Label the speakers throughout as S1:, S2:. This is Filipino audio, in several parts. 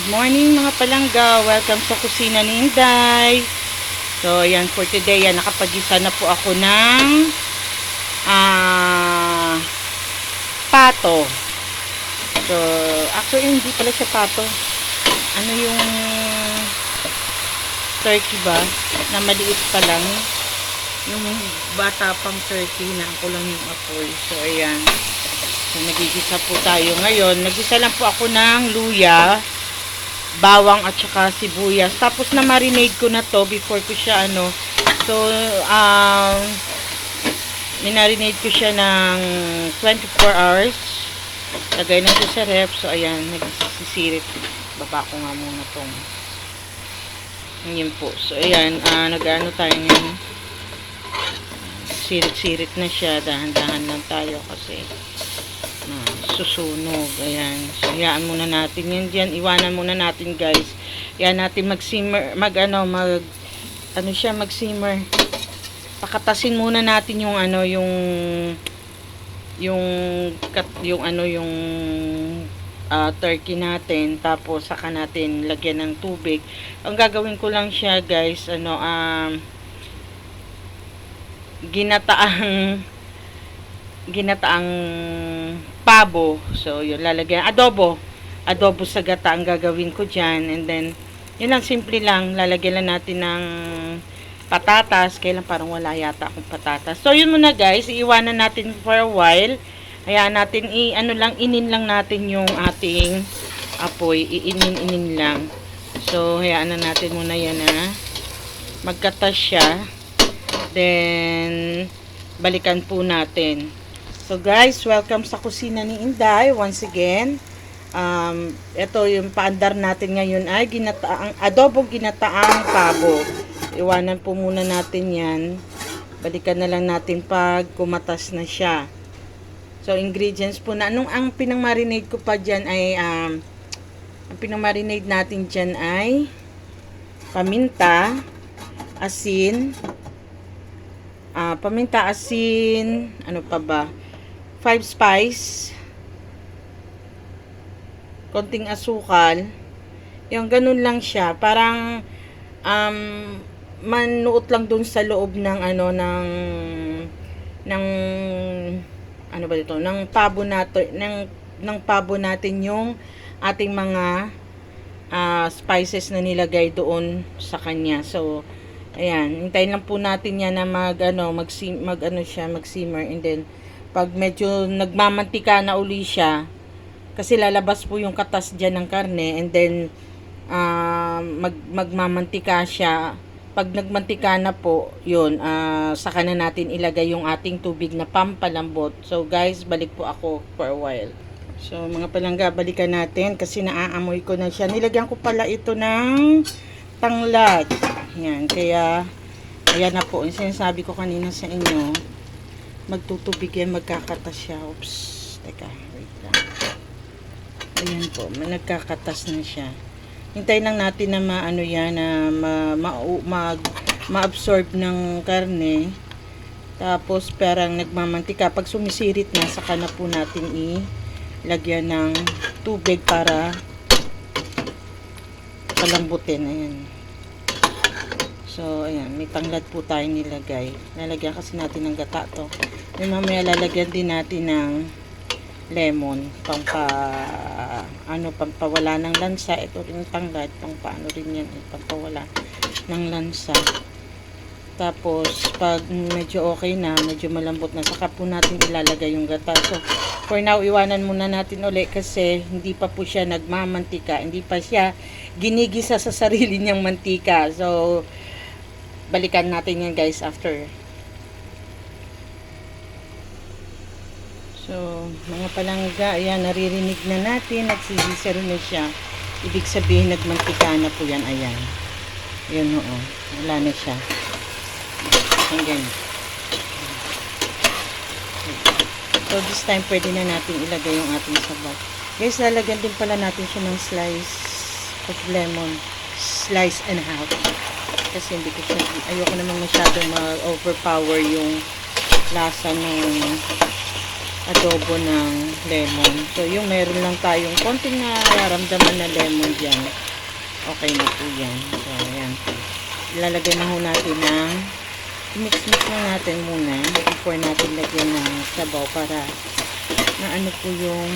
S1: Good morning mga palangga. Welcome sa kusina ni Inday. So, ayan for today. Yan, nakapag-isa na po ako ng pato. So, actually hindi pala siya pato. Ano yung turkey ba? Na maliit pa lang. Yung bata pang turkey na ako lang yung apoy. So, ayan. So, nagigisa po tayo ngayon. Nagisa lang po ako ng luya, bawang at saka sibuyas. Tapos na marinade ko na to before ko siya So, minarinade ko siya ng 24 hours. Lagay na siya sa ref. So, ayan, nagsisirit. Baba ko nga muna tong. Ayan po. So, ayan, nag-ano tayo ngayon. Sirit-sirit na siya. Dahan-dahan lang tayo kasi susunog. Ayan. So, hayaan muna natin yan dyan. Iwanan muna natin, guys. Hayaan natin mag-simmer, mag-simmer. Pakatasin muna natin yung turkey natin. Tapos, saka natin lagyan ng tubig. Ang gagawin ko lang siya, guys, ginataang pabo. So, yun, lalagyan. Adobo sa gata ang gagawin ko dyan. And then, yun lang, simple lang. Lalagyan lang natin ng patatas. Kailan parang wala yata akong patatas. So, yun muna, guys. Iiwanan natin for a while. Hayaan natin, inin lang natin yung ating apoy. Iinin lang. So, hayaan na natin muna yan, magkatas siya. Then, balikan po natin. So guys, welcome sa kusina ni Inday once again. Ito yung paandar natin ngayon ay adobong ginataang pabo. Iwanan po muna natin yan. Balikan na lang natin pag kumatas na siya. So ingredients po na ang pinang-marinate ko pa diyan ay ang pinang-marinate natin diyan ay paminta, asin, ano pa ba? 5 spice, konting asukal. Yung ganun lang siya. Parang manuot lang dun sa loob ng pabo natin yung ating mga spices na nilagay doon sa kanya. So, ayan, hintayin lang po natin yan na mag-simmer, and then pag medyo nagmamantika na uli siya, kasi lalabas po yung katas dyan ng karne, and then magmamantika siya. Pag nagmantika na po, yun, saka na natin ilagay yung ating tubig na pampalambot. So guys, balik po ako for a while. So mga palangga, balikan natin kasi naaamoy ko na siya. Nilagyan ko pala ito ng tanglad. Yan, kaya ayan na po, yung sinasabi ko kanina sa inyo, magtutubig yan, magkakatas siya. Oops, teka, wait lang. Ayan po, nagkakatas na siya. Hintayin lang natin na ma-absorb ng karne. Tapos parang nagmamantika. Pag sumisirit na, saka na po natin ilagyan ng tubig para palambutin. Ayan. So, ayan, may tanglad po tayo nilagay. Lalagyan kasi natin ng gata to. Yung mamaya lalagyan din natin ng lemon. Pampawala ng lansa. Ito rin yung tanglad. Pampaano rin yan. Pampawala ng lansa. Tapos, pag medyo okay na, medyo malambot na, saka po natin ilalagay yung gata. So, for now, iwanan muna natin ulit kasi hindi pa po siya nagmamantika. Hindi pa siya ginigisa sa sarili niyang mantika. So, balikan natin yan, guys, after. So, mga palangga, ayan, naririnig na natin, nagsisisero na siya. Ibig sabihin, nagmantika na po yan, ayan. Ayan, oo. Wala na siya. Hanggang. So, this time, pwede na natin ilagay yung ating sabaw. Guys, lalagyan din pala natin siya ng slice of lemon. Slice and a half. Kasi hindi ko siya, ayoko naman masyadong ma-overpower yung lasa ng adobo ng lemon. So, yung meron lang tayong konting nararamdaman na lemon dyan. Okay na po yan. So, ayan po. Ilalagay na ho natin ng mix-mix na natin muna before natin lagyan ng sabaw para na ano po yung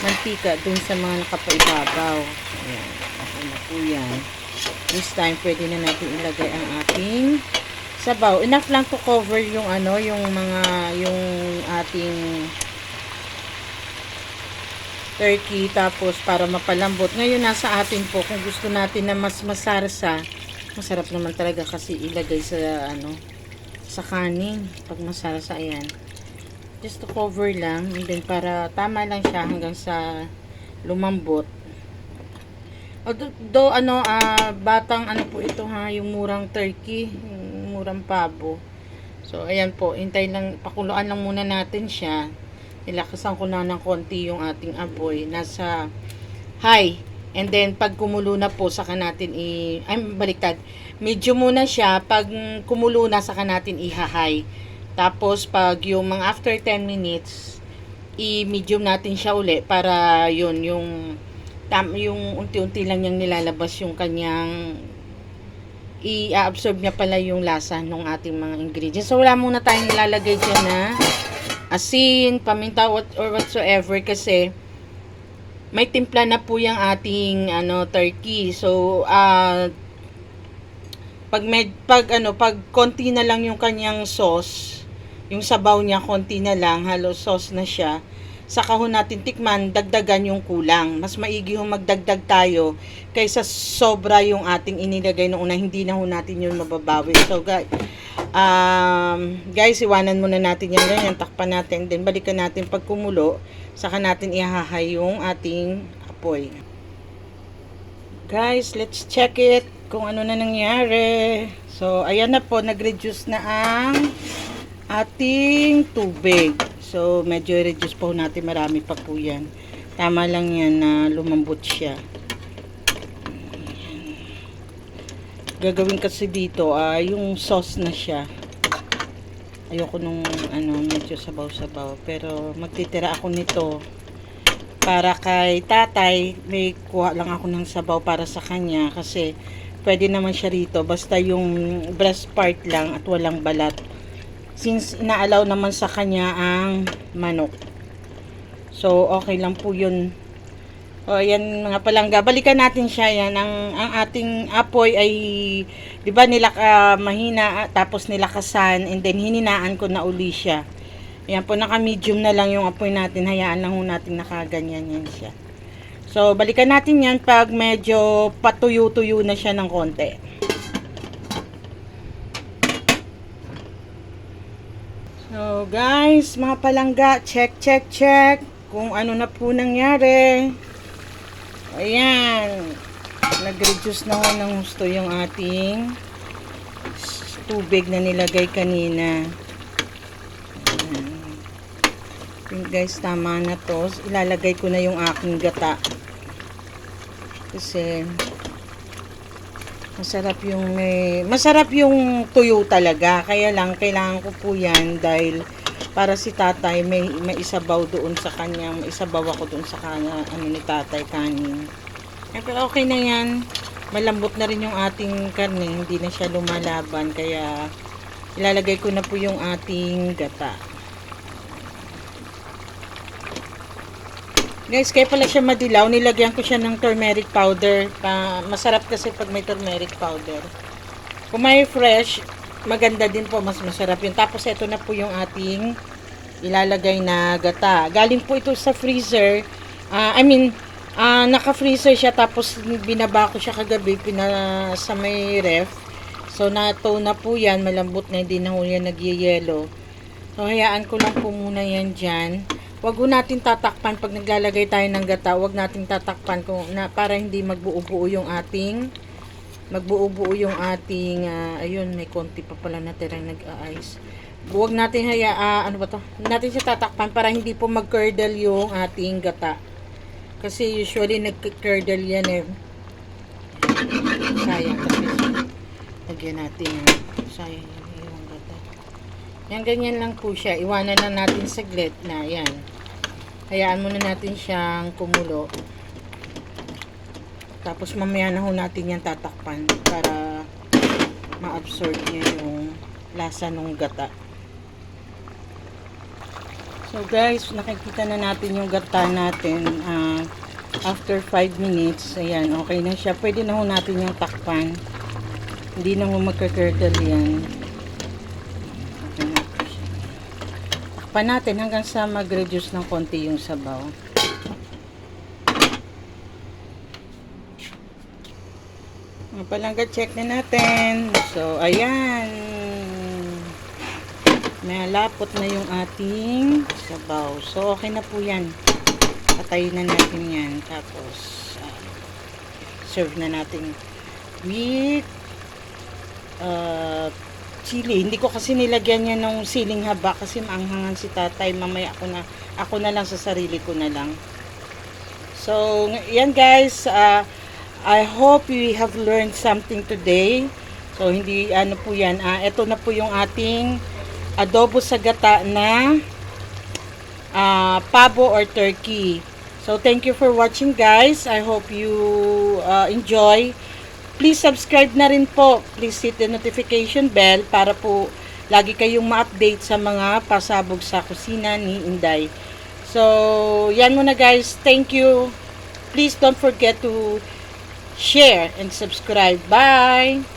S1: mantika dun sa mga nakapaibabaw. Ayan. Okay na po yan. This time, pwede na natin ilagay ang ating sabaw. Enough lang to cover yung ano, yung ating turkey, tapos para mapalambot. Ngayon nasa atin po kung gusto natin na mas masarsa. Masarap naman talaga kasi ilagay sa ano, sa kanin pag masarsa. Ayan. Just to cover lang, and then para tama lang siya hanggang sa lumambot. Although batang ano po ito ha, yung murang turkey, yung murang pabo. So ayan po, hintay lang, pakuluan lang muna natin siya. Nilakasan ko na ng konti yung ating apoy, nasa high. And then pag kumulo na po, saka natin baliktad. Medyo muna siya, pag kumulo na saka natin i-high. Tapos pag yung mga after 10 minutes, i-medium natin siya uli para yun yung unti-unti lang niyang nilalabas yung kanyang i-absorb niya pala yung lasa ng ating mga ingredients. So wala muna tayong ilalagay dyan na asin, paminta or whatsoever kasi may timpla na po yung ating turkey. So pag konti na lang yung kanyang sauce, yung sabaw niya konti na lang, halos sauce na siya, saka ho natin tikman, dagdagan yung kulang. Mas maigi ho magdagdag tayo kaysa sobra yung ating inilagay noong una, hindi na ho natin yun mababawi. So guys, iwanan muna natin yan ganyan, takpan natin, then balikan natin pag kumulo, saka natin ihahay yung ating apoy. Guys, let's check it kung ano na nangyari. So ayan na po, nag-reduce na ang ating tubig. So, medyo reduce po natin. Marami pa po yan. Tama lang yan na lumambot siya. Gagawin kasi dito, yung sauce na siya. Ayoko nung, medyo sabaw-sabaw. Pero, magtitira ako nito. Para kay tatay, may kuha lang ako ng sabaw para sa kanya. Kasi, pwede naman siya rito. Basta yung breast part lang at walang balat. Since inaalaw naman sa kanya ang manok. So, okay lang po yun. O, yan mga palangga. Balikan natin siya yan. Ang ating apoy ay, di ba, mahina, tapos nilakasan, and then hininaan ko na uli siya. Ayan po, naka-medium na lang yung apoy natin. Hayaan lang ho natin nakaganyan yan siya. So, balikan natin yan pag medyo patuyo-tuyo na siya ng konti. So guys, mga palangga, check kung ano na po nangyari. Ayan, nag-reduce na ho ng gusto yung ating tubig na nilagay kanina. Ayan. Guys, tama na to. Ilalagay ko na yung aking gata. Kasi masarap yung tuyo talaga. Kaya lang kailangan ko po yan dahil para si tatay may isabaw doon sa kanya, may isabaw ako doon sa kanya, ni tatay, kanin. Pero okay na yan. Malambot na rin yung ating karne, hindi na siya lumalaban, kaya ilalagay ko na po yung ating gata. Guys, kaya pala siya madilaw, nilagyan ko siya ng turmeric powder. Masarap kasi pag may turmeric powder. Kung may fresh, maganda din po, mas masarap yun. Tapos ito na po yung ating ilalagay na gata. Galing po ito sa freezer. Naka-freezer siya, tapos binaba ko siya kagabi, sa may ref. So, nato na po yan, malambot na, hindi na po yan nagyayelo. So, hayaan ko lang po muna yan dyan. Wag ho natin tatakpan pag naglalagay tayo ng gata. Wag natin tatakpan para hindi magbuo-buo yung ating ayun, may konti pa pala natirang nag-a-ice. Wag natin natin siya tatakpan para hindi po mag-curdle yung ating gata. Kasi usually nag-curdle yan eh. Sayang kasi. Lagyan natin. Sayang yung gata. Yan, ganyan lang po siya. Iwanan lang natin saglit na yan. Hayaan muna natin siyang kumulo. Tapos mamaya na ho natin yan tatakpan para ma-absorb niya yung lasa ng gata. So guys, nakikita na natin yung gata natin. After 5 minutes, ayan, okay na siya. Pwede na ho natin yung takpan. Hindi na ho magka-curdle yan. Okay na po siya. Takpan natin hanggang sa mag-reduce ng konti yung sabaw. Mga palangga, check na natin. So, ayan. Malapot na yung ating sabaw. So, okay na po yan. Patayin na natin yan. Tapos, serve na natin with chili. Hindi ko kasi nilagyan niya ng siling haba kasi maanghangan si tatay. Mamaya ako na lang sa sarili ko na lang. So, yan guys. I hope you have learned something today. So, hindi ano po yan. Ito na po yung ating adobo sa gata na pabo or turkey. So, thank you for watching guys. I hope you enjoy. Please subscribe na rin po. Please hit the notification bell para po lagi kayong ma-update sa mga pasabog sa kusina ni Inday. So, yan muna guys. Thank you. Please don't forget to share and subscribe. Bye!